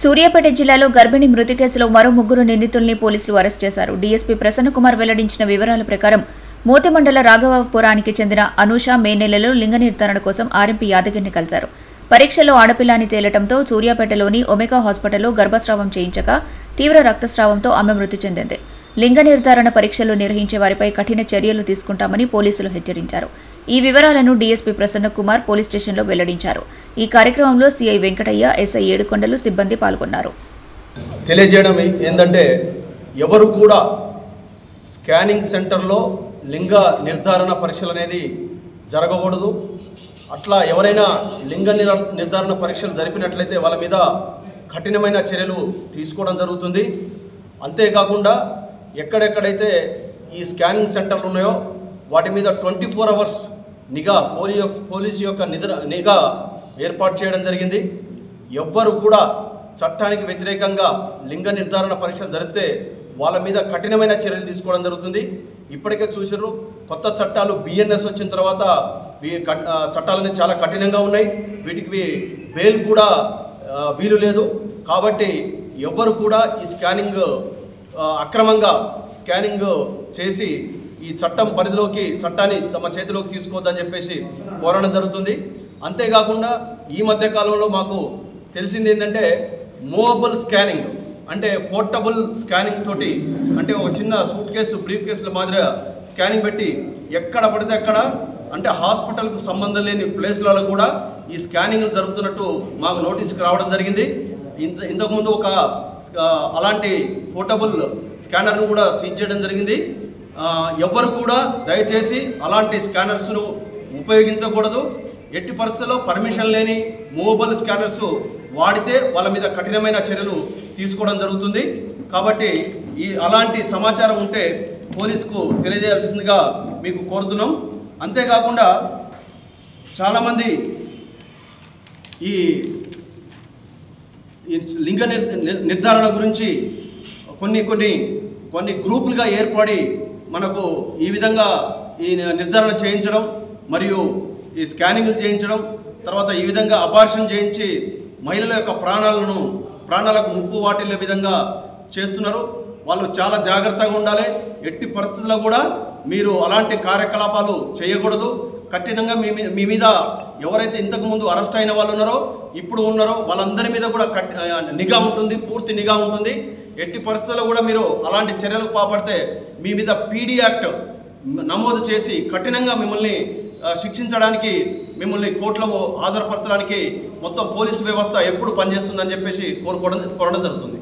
సూర్యాపేట జిల్లాలో గర్భిణి మృతి కేసులో మరో ముగ్గురు నిందితుల్ని పోలీసులు అరెస్ట్ చేశారు. డీఎస్పీ ప్రసన్నకుమార్ వెల్లడించిన వివరాల ప్రకారం మోతిమండల రాఘవపురానికి చెందిన అనూష మే నెలలో లింగ నిర్ధారణ కోసం ఆర్ఎంపీ యాదగిరిని కలిశారు. పరీక్షలో ఆడపిల్ల అని తేలటంతో సూర్యాపేటలోని ఒమేగా హాస్పిటల్లో గర్భస్రావం చేయించగా తీవ్ర రక్తస్రావంతో ఆమె మృతి చెందింది. లింగ నిర్ధారణ పరీక్షలు నిర్వహించే వారిపై కఠిన చర్యలు తీసుకుంటామని పోలీసులు హెచ్చరించారు. ఈ వివరాలను డీఎస్పీ ప్రసన్నకుమార్ పోలీస్ స్టేషన్లో వెల్లడించారు. ఈ కార్యక్రమంలో సీఐ వెంకటయ్య, ఎస్ఐ ఏడుకొండలు సిబ్బంది పాల్గొన్నారు. తెలియజేయడం ఏంటంటే ఎవరు కూడా స్కానింగ్ సెంటర్లో లింగ నిర్ధారణ పరీక్షలు అనేది జరగకూడదు. అట్లా ఎవరైనా లింగ నిర్ధారణ పరీక్షలు జరిపినట్లయితే వాళ్ళ మీద కఠినమైన చర్యలు తీసుకోవడం జరుగుతుంది. అంతేకాకుండా ఎక్కడెక్కడైతే ఈ స్కానింగ్ సెంటర్లు ఉన్నాయో వాటి మీద 24 అవర్స్ నిఘా పోలీసు యొక్క నిఘా ఏర్పాటు చేయడం జరిగింది. ఎవ్వరు కూడా చట్టానికి వ్యతిరేకంగా లింగ నిర్ధారణ పరీక్షలు జరిపితే వాళ్ళ మీద కఠినమైన చర్యలు తీసుకోవడం జరుగుతుంది. ఇప్పటికే చూసారు, కొత్త చట్టాలు బిఎన్ఎస్ వచ్చిన తర్వాత ఈ చట్టాలన్నీ చాలా కఠినంగా ఉన్నాయి. వీటికి బెయిల్ కూడా వీలు లేదు. కాబట్టి ఎవ్వరు కూడా ఈ స్కానింగ్ అక్రమంగా స్కానింగ్ చేసి ఈ చట్టం పరిధిలోకి చట్టాన్ని తమ చేతిలోకి తీసుకోవద్దని చెప్పేసి కోరడం జరుగుతుంది. అంతేకాకుండా ఈ మధ్య కాలంలో మాకు తెలిసింది ఏంటంటే మూవబుల్ స్కానింగ్ అంటే పోర్టబుల్ స్కానింగ్ తోటి, అంటే ఒక చిన్న సూట్ కేసు బ్రీఫ్ కేసుల మాదిరిగా స్కానింగ్ పెట్టి ఎక్కడ పడితే అక్కడ, అంటే హాస్పిటల్కు సంబంధం లేని ప్లేస్లలో కూడా ఈ స్కానింగ్లు జరుపుతున్నట్టు మాకు నోటీస్కి రావడం జరిగింది. ఇంతకుముందు ఒక అలాంటి పోర్టబుల్ స్కానర్ను కూడా సీజ్ చేయడం జరిగింది. ఎవ్వరు కూడా దయచేసి అలాంటి స్కానర్స్ను ఉపయోగించకూడదు. ఎట్టి పరిస్థితుల్లో పర్మిషన్ లేని మూవబుల్ స్కానర్స్ వాడితే వాళ్ళ మీద కఠినమైన చర్యలు తీసుకోవడం జరుగుతుంది. కాబట్టి అలాంటి సమాచారం ఉంటే పోలీసుకు తెలియజేయాల్సిందిగా మీకు కోరుతున్నాం. అంతేకాకుండా చాలామంది ఈ లింగ నిర్ధారణ గురించి కొన్ని గ్రూపులుగా ఏర్పడి మనకు ఈ విధంగా ఈ నిర్ధారణ చేయించడం మరియు ఈ స్కానింగ్లు చేయించడం, తర్వాత ఈ విధంగా అబార్షన్ చేయించి మహిళల యొక్క ప్రాణాలకు ముప్పు వాటిల్లే విధంగా చేస్తున్నారు. వాళ్ళు చాలా జాగ్రత్తగా ఉండాలి. ఎట్టి పరిస్థితుల్లో కూడా మీరు అలాంటి కార్యకలాపాలు చేయకూడదు. కఠినంగా మీ మీద ఎవరైతే ఇంతకుముందు అరెస్ట్ అయిన వాళ్ళు ఉన్నారో ఇప్పుడు ఉన్నారో వాళ్ళందరి మీద కూడా నిఘా ఉంటుంది, పూర్తి నిఘా ఉంటుంది. ఎట్టి పరిస్థితుల్లో కూడా మీరు అలాంటి చర్యలకు పాల్పడితే మీ మీద పీడీ యాక్ట్ నమోదు చేసి కఠినంగా మిమ్మల్ని శిక్షించడానికి, మిమ్మల్ని కోర్టులో హాజరుపరచడానికి మొత్తం పోలీసు వ్యవస్థ ఎప్పుడు పనిచేస్తుందని చెప్పేసి కోరడం జరుగుతుంది.